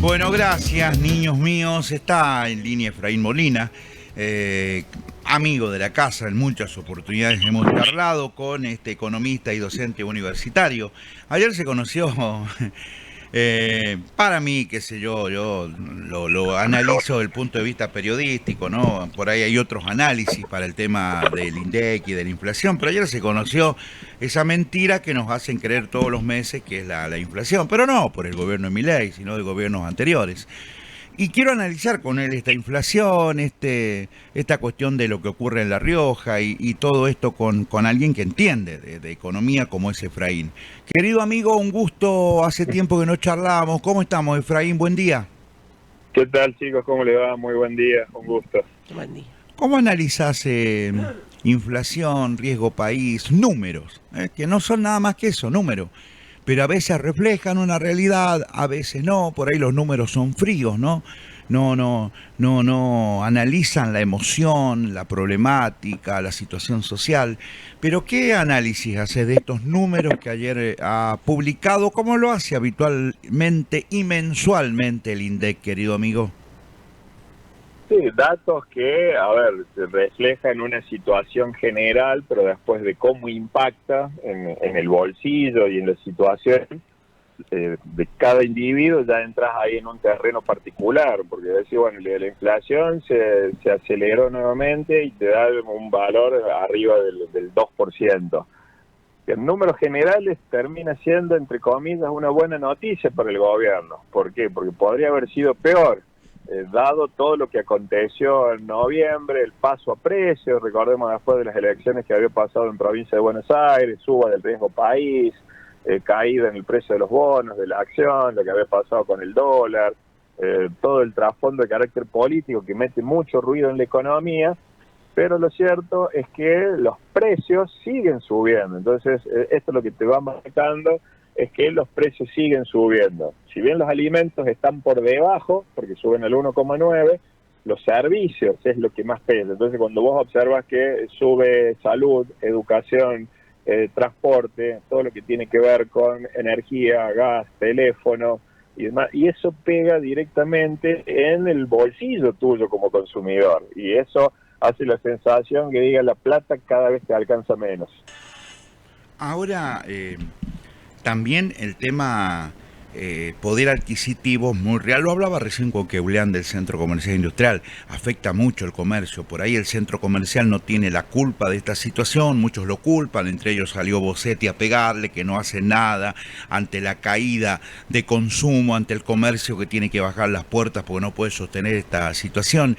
Bueno, gracias, niños míos. Está en línea Efraín Molina, amigo de la casa. En muchas oportunidades hemos charlado con este economista y docente universitario. Ayer se conoció, para mí, qué sé yo lo analizo desde el punto de vista periodístico, ¿no? Por ahí hay otros análisis para el tema del INDEC y de la inflación, pero ayer se conoció esa mentira que nos hacen creer todos los meses que es la inflación, pero no por el gobierno de Milei, sino de gobiernos anteriores. Y quiero analizar con él esta inflación, esta cuestión de lo que ocurre en La Rioja y todo esto con alguien que entiende de economía como es Efraín. Querido amigo, un gusto, hace tiempo que no charlábamos. ¿Cómo estamos, Efraín? Buen día. ¿Qué tal, chicos? ¿Cómo les va? Muy buen día, un gusto. Buen día. ¿Cómo analizás inflación, riesgo país, números? Que no son nada más que eso, números. Pero a veces reflejan una realidad, a veces no, por ahí los números son fríos, ¿no? No analizan la emoción, la problemática, la situación social. Pero ¿qué análisis hace de estos números que ayer ha publicado, como lo hace habitualmente y mensualmente el INDEC, querido amigo? Sí, datos que, a ver, se reflejan una situación general, pero después de cómo impacta en el bolsillo y en la situación de cada individuo, ya entras ahí en un terreno particular, porque decís, bueno, la inflación se aceleró nuevamente y te da un valor arriba del 2%. En números generales termina siendo, entre comillas, una buena noticia para el gobierno. ¿Por qué? Porque podría haber sido peor. Dado todo lo que aconteció en noviembre, el paso a precios, recordemos después de las elecciones que había pasado en provincia de Buenos Aires, suba del riesgo país, caída en el precio de los bonos, de la acción, lo que había pasado con el dólar, todo el trasfondo de carácter político que mete mucho ruido en la economía, pero lo cierto es que los precios siguen subiendo. Entonces, esto es lo que te va marcando, es que los precios siguen subiendo. Si bien los alimentos están por debajo, porque suben al 1,9, los servicios es lo que más pesa. Entonces, cuando vos observas que sube salud, educación, transporte, todo lo que tiene que ver con energía, gas, teléfono y demás, y eso pega directamente en el bolsillo tuyo como consumidor. Y eso hace la sensación que diga la plata cada vez te alcanza menos. Ahora, también el tema poder adquisitivo es muy real. Lo hablaba recién con Keulean del Centro Comercial Industrial. Afecta mucho el comercio. Por ahí el centro comercial no tiene la culpa de esta situación. Muchos lo culpan. Entre ellos salió Bossetti a pegarle, que no hace nada ante la caída de consumo, ante el comercio que tiene que bajar las puertas porque no puede sostener esta situación.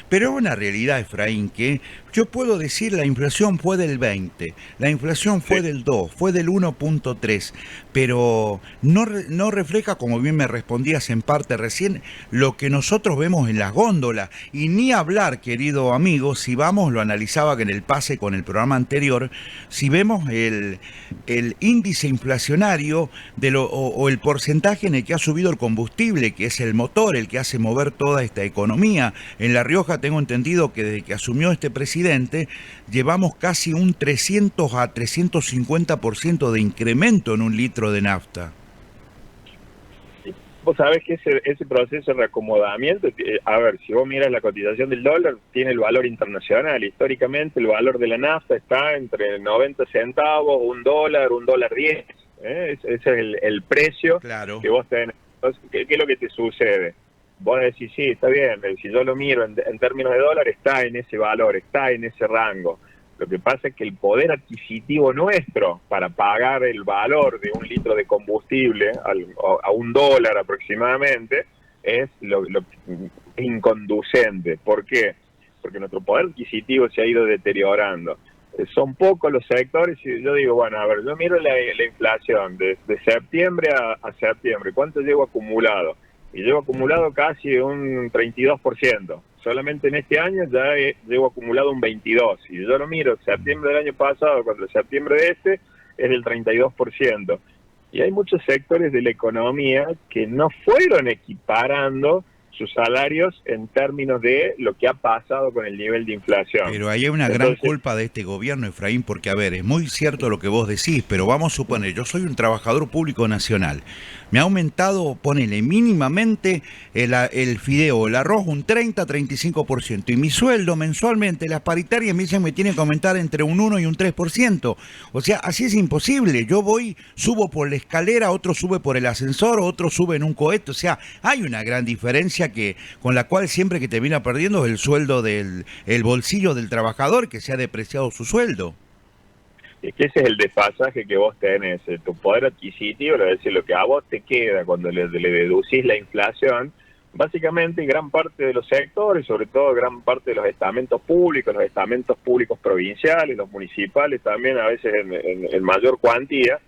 Pero es una realidad, Efraín, que yo puedo decir la inflación fue del 20, la inflación fue del 2, fue del 1,3, pero no refleja, como bien me respondías en parte recién, lo que nosotros vemos en las góndolas. Y ni hablar, querido amigo, si vamos, lo analizaba que en el pase con el programa anterior, si vemos el índice inflacionario o el porcentaje en el que ha subido el combustible, que es el motor, el que hace mover toda esta economía. En La Rioja tengo entendido que desde que asumió este presidente, llevamos casi un 300 a 350% de incremento en un litro de nafta. Vos sabés que ese proceso de reacomodamiento, a ver, si vos miras la cotización del dólar, tiene el valor internacional. Históricamente el valor de la nafta está entre 90 centavos, $1, $1.10. Ese es el precio, claro, que vos tenés. Entonces, ¿qué es lo que te sucede? Vos decís, sí, está bien, si yo lo miro en términos de dólar, está en ese valor, está en ese rango. Lo que pasa es que el poder adquisitivo nuestro para pagar el valor de un litro de combustible a $1 aproximadamente es lo inconducente. ¿Por qué? Porque nuestro poder adquisitivo se ha ido deteriorando. Son pocos los sectores y yo digo, bueno, a ver, yo miro la inflación de septiembre a septiembre, ¿cuánto llevo acumulado? Y llevo acumulado casi un 32%. Solamente en este año ya llevo acumulado un 22%. Y yo lo miro, septiembre del año pasado contra septiembre de este, es del 32%. Y hay muchos sectores de la economía que no fueron equiparando sus salarios en términos de lo que ha pasado con el nivel de inflación. Pero ahí hay una gran culpa de este gobierno, Efraín, porque, a ver, es muy cierto lo que vos decís, pero vamos a suponer, yo soy un trabajador público nacional, me ha aumentado, ponele, mínimamente el fideo, el arroz, un 30-35%, y mi sueldo mensualmente, las paritarias me dicen que me tienen que aumentar entre un 1 y un 3%, o sea, así es imposible, yo subo por la escalera, otro sube por el ascensor, otro sube en un cohete, o sea, hay una gran diferencia con la cual siempre que termina perdiendo es el sueldo el bolsillo del trabajador, que se ha depreciado su sueldo. Es que ese es el desfasaje que vos tenés, tu poder adquisitivo, es decir, lo que a vos te queda cuando le deducís la inflación, básicamente gran parte de los sectores, sobre todo gran parte de los estamentos públicos provinciales, los municipales también a veces en mayor cuantía,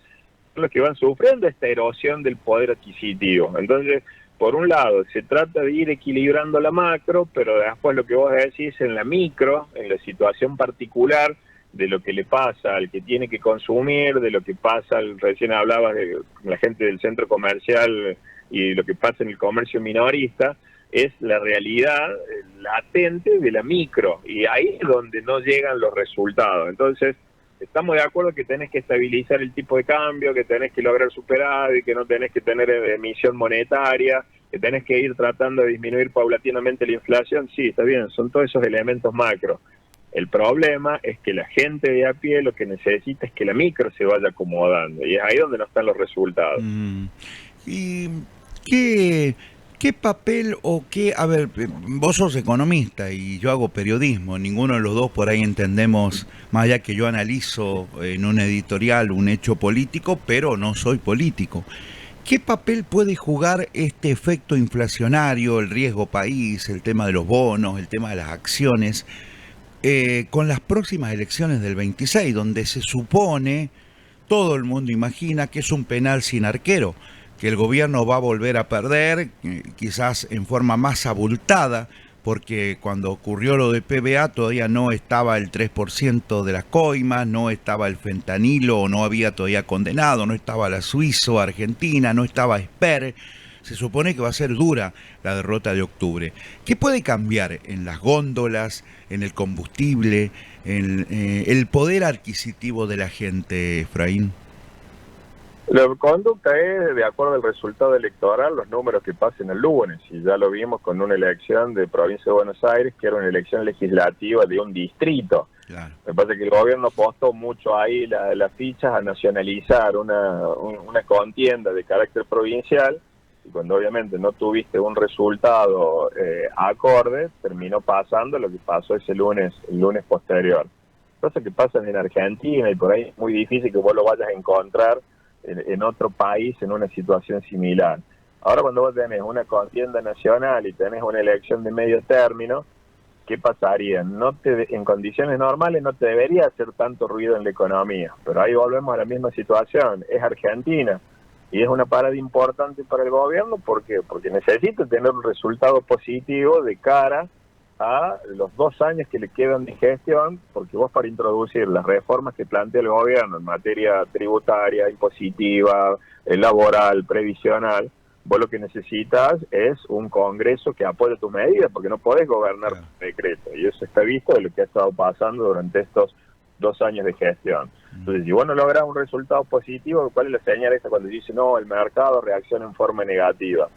son los que van sufriendo esta erosión del poder adquisitivo. Entonces, por un lado, se trata de ir equilibrando la macro, pero después lo que vos decís en la micro, en la situación particular de lo que le pasa al que tiene que consumir, de lo que pasa, recién hablabas de la gente del centro comercial y lo que pasa en el comercio minorista, es la realidad latente de la micro, y ahí es donde no llegan los resultados. Entonces, estamos de acuerdo que tenés que estabilizar el tipo de cambio, que tenés que lograr superávit, que no tenés que tener emisión monetaria, que tenés que ir tratando de disminuir paulatinamente la inflación. Sí, está bien, son todos esos elementos macro. El problema es que la gente de a pie lo que necesita es que la micro se vaya acomodando, y es ahí donde no están los resultados. ¿Y qué papel o qué? A ver, vos sos economista y yo hago periodismo, ninguno de los dos por ahí entendemos, más allá que yo analizo en un editorial un hecho político, pero no soy político. ¿Qué papel puede jugar este efecto inflacionario, el riesgo país, el tema de los bonos, el tema de las acciones, con las próximas elecciones del 26, donde se supone, todo el mundo imagina que es un penal sin arquero, que el gobierno va a volver a perder, quizás en forma más abultada, porque cuando ocurrió lo de PBA todavía no estaba el 3% de las coimas, no estaba el fentanilo, no había todavía condenado, no estaba la Suizo, Argentina, no estaba Esper. Se supone que va a ser dura la derrota de octubre. ¿Qué puede cambiar en las góndolas, en el combustible, en el poder adquisitivo de la gente, Efraín? La conducta es de acuerdo al resultado electoral, los números que pasen el lunes, y ya lo vimos con una elección de Provincia de Buenos Aires, que era una elección legislativa de un distrito. Claro. Me parece que el gobierno apostó mucho ahí las fichas a nacionalizar una contienda de carácter provincial, y cuando obviamente no tuviste un resultado acorde, terminó pasando lo que pasó ese lunes, el lunes posterior. Cosas que pasan en Argentina, y por ahí es muy difícil que vos lo vayas a encontrar en otro país en una situación similar. Ahora, cuando vos tenés una contienda nacional y tenés una elección de medio término, ¿qué pasaría? En condiciones normales no te debería hacer tanto ruido en la economía, pero ahí volvemos a la misma situación. Es Argentina y es una parada importante para el gobierno. ¿Por qué? Porque necesita tener un resultado positivo de cara a los 2 años que le quedan de gestión, porque vos, para introducir las reformas que plantea el gobierno en materia tributaria, impositiva, laboral, previsional, vos lo que necesitas es un Congreso que apoye tus medidas, porque no podés gobernar por decreto, y eso está visto de lo que ha estado pasando durante estos 2 años de gestión. Entonces, si vos no lográs un resultado positivo, ¿cuál es la señal esta cuando dice no, el mercado reacciona en forma negativa?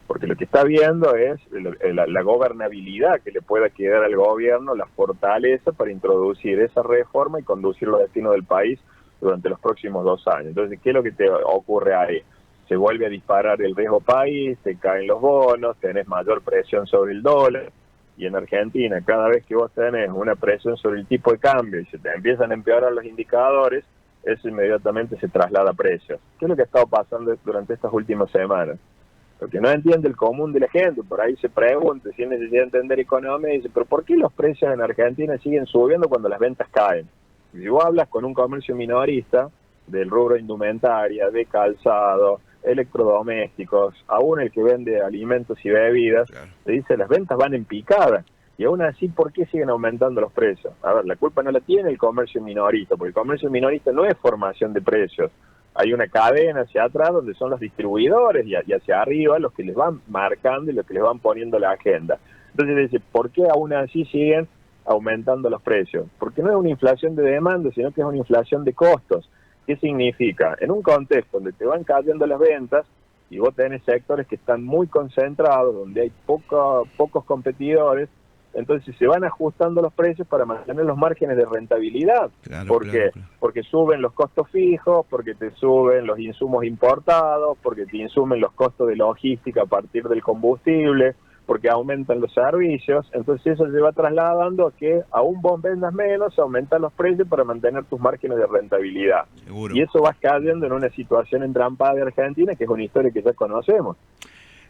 Porque lo que está viendo es la gobernabilidad que le pueda quedar al gobierno, la fortaleza para introducir esa reforma y conducir los destinos del país durante los próximos 2 años. Entonces, ¿qué es lo que te ocurre ahí? Se vuelve a disparar el riesgo país, se caen los bonos, tenés mayor presión sobre el dólar, y en Argentina, cada vez que vos tenés una presión sobre el tipo de cambio y se te empiezan a empeorar los indicadores, eso inmediatamente se traslada a precios. ¿Qué es lo que ha estado pasando durante estas últimas semanas? Porque no entiende el común de la gente, por ahí se pregunta, si necesita entender economía, y dice, pero ¿por qué los precios en Argentina siguen subiendo cuando las ventas caen? Y si vos hablas con un comercio minorista del rubro indumentaria, de calzado, electrodomésticos, aún el que vende alimentos y bebidas, claro, te dice, las ventas van en picada, y aún así, ¿por qué siguen aumentando los precios? A ver, la culpa no la tiene el comercio minorista, porque el comercio minorista no es formación de precios. hay una cadena hacia atrás donde son los distribuidores y hacia arriba los que les van marcando y los que les van poniendo la agenda. Entonces dice, ¿por qué aún así siguen aumentando los precios? Porque no es una inflación de demanda, sino que es una inflación de costos. ¿Qué significa? En un contexto donde te van cayendo las ventas y vos tenés sectores que están muy concentrados, donde hay pocos competidores, entonces se van ajustando los precios para mantener los márgenes de rentabilidad. Claro, porque claro. porque suben los costos fijos, porque te suben los insumos importados, porque te insumen los costos de logística a partir del combustible, porque aumentan los servicios. Entonces eso se va trasladando a que aún vos vendas menos, aumentan los precios para mantener tus márgenes de rentabilidad. Seguro. Y eso va cayendo en una situación entrampada de Argentina, que es una historia que ya conocemos.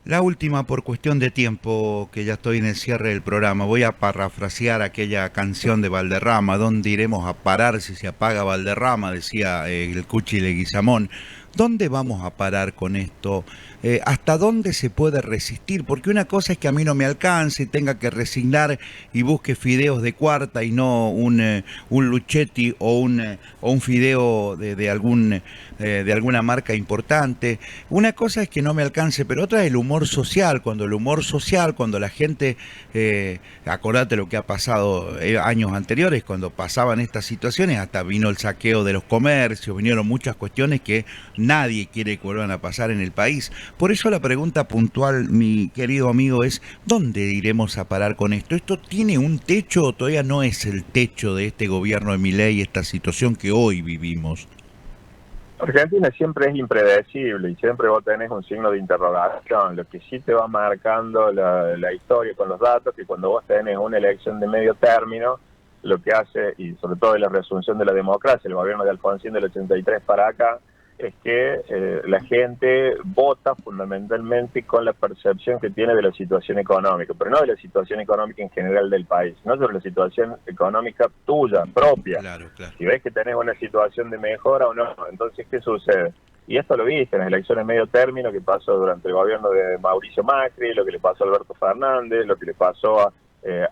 La última, por cuestión de tiempo, que ya estoy en el cierre del programa, voy a parafrasear aquella canción de Valderrama, ¿dónde iremos a parar si se apaga Valderrama?, decía el Cuchi Leguizamón. ¿Dónde vamos a parar con esto? ¿Hasta dónde se puede resistir? Porque una cosa es que a mí no me alcance y tenga que resignar y busque fideos de cuarta y no un Luchetti o un fideo de alguna marca importante. Una cosa es que no me alcance, pero otra es el humor social. Cuando la gente, acordate lo que ha pasado años anteriores, cuando pasaban estas situaciones, hasta vino el saqueo de los comercios, vinieron muchas cuestiones que nadie quiere que vuelvan a pasar en el país. Por eso la pregunta puntual, mi querido amigo, es ¿dónde iremos a parar con esto? ¿Esto tiene un techo o todavía no es el techo de este gobierno de Milei, esta situación que hoy vivimos? Argentina siempre es impredecible y siempre vos tenés un signo de interrogación. Lo que sí te va marcando la historia con los datos, que cuando vos tenés una elección de medio término, lo que hace, y sobre todo de la resunción de la democracia, el gobierno de Alfonsín del 83 para acá, es que la gente vota fundamentalmente con la percepción que tiene de la situación económica, pero no de la situación económica en general del país, no sobre la situación económica tuya, propia. Claro, claro. Si ves que tenés una situación de mejora o no, entonces ¿qué sucede? Y esto lo viste en las elecciones medio término que pasó durante el gobierno de Mauricio Macri, lo que le pasó a Alberto Fernández, lo que le pasó a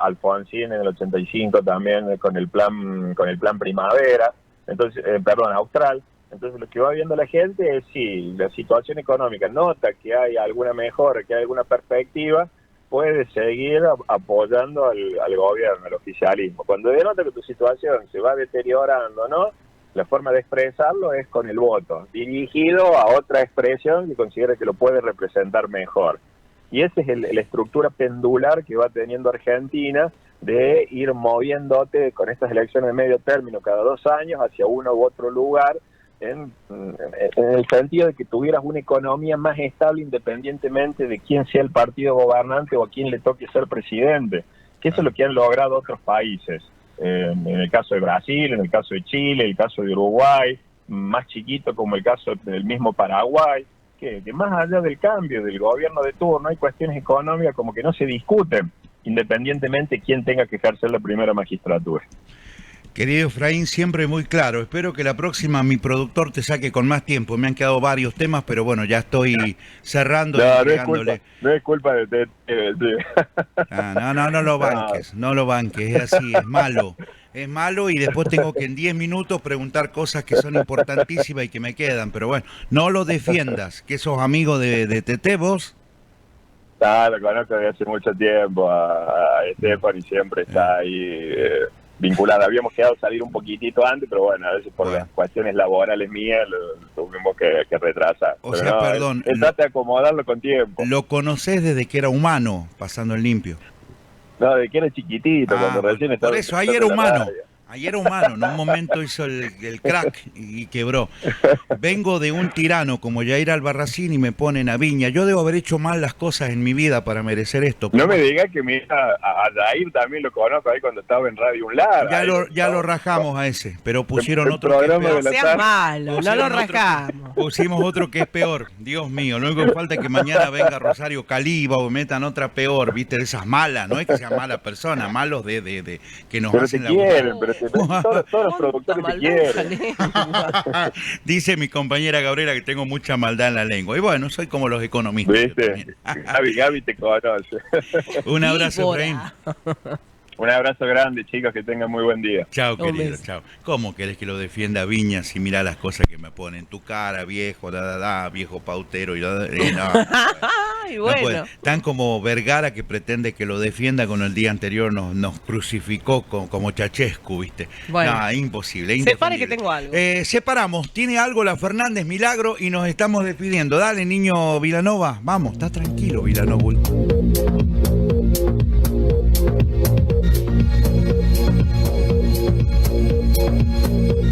Alfonsín en el 85 también con el plan Primavera, entonces Austral. Entonces lo que va viendo la gente es si la situación económica nota que hay alguna mejora, que hay alguna perspectiva, puede seguir apoyando al gobierno, al oficialismo. Cuando denota que tu situación se va deteriorando, ¿no? La forma de expresarlo es con el voto, dirigido a otra expresión que considera que lo puede representar mejor. Y esa es la estructura pendular que va teniendo Argentina, de ir moviéndote con estas elecciones de medio término cada 2 años hacia uno u otro lugar, en el sentido de que tuvieras una economía más estable independientemente de quién sea el partido gobernante o a quién le toque ser presidente, que eso es lo que han logrado otros países, en el caso de Brasil, en el caso de Chile, en el caso de Uruguay, más chiquito como el caso del mismo Paraguay, que más allá del cambio del gobierno de turno hay cuestiones económicas como que no se discuten independientemente de quién tenga que ejercer la primera magistratura. Querido Efraín, siempre muy claro. Espero que la próxima mi productor te saque con más tiempo. Me han quedado varios temas, pero bueno, ya estoy cerrando y entregándole. No es culpa de No lo banques, no lo banques, es así, es malo. Es malo y después tengo que en 10 minutos preguntar cosas que son importantísimas y que me quedan. Pero bueno, no lo defiendas, que sos amigo de Tete, vos. Lo conozco desde hace mucho tiempo a Estefan y siempre está ahí vinculada. Habíamos quedado salir un poquitito antes, pero bueno, a veces por las cuestiones laborales mías lo tuvimos que retrasar. O sea, no, perdón. Él trata de acomodarlo con tiempo. ¿Lo conocés desde que era humano, pasando el limpio? No, desde que era chiquitito, cuando recién estaba... Por eso, ahí era humano. Ayer era humano, en un momento hizo el crack y quebró. Vengo de un tirano como Jair Albarracín y me ponen a Viña. Yo debo haber hecho mal las cosas en mi vida para merecer esto. No me digas que a Jair también lo conozco ahí cuando estaba en Radio Unlar. Ya lo rajamos a ese, pero pusieron otro que es peor. No seas malo, no lo rajamos. Pusimos otro que es peor. Dios mío, lo único que falta es que mañana venga Rosario Caliba o metan otra peor, ¿viste? De esas malas, no es que sea mala persona, malos de que nos hacen la vida. Todos los productores te quieren. Dice mi compañera Gabriela que tengo mucha maldad en la lengua. Y bueno, soy como los economistas. ¿Viste? Gaby te conoce. Un abrazo, Efraín. Un abrazo grande, chicos, que tengan muy buen día. Chao, Un querido, beso. chao. ¿Cómo querés que lo defienda Viñas y mira las cosas que me pone en tu cara, viejo, viejo pautero? Y no, Ay, no bueno. puede. Tan como Vergara, que pretende que lo defienda cuando el día anterior nos crucificó como Chachescu, ¿viste? Bueno. No, imposible, Separe que indefendible. tengo algo. Separamos. Tiene algo la Fernández Milagro y nos estamos despidiendo. Dale, niño Vilanova. Vamos, está tranquilo, Vilanova.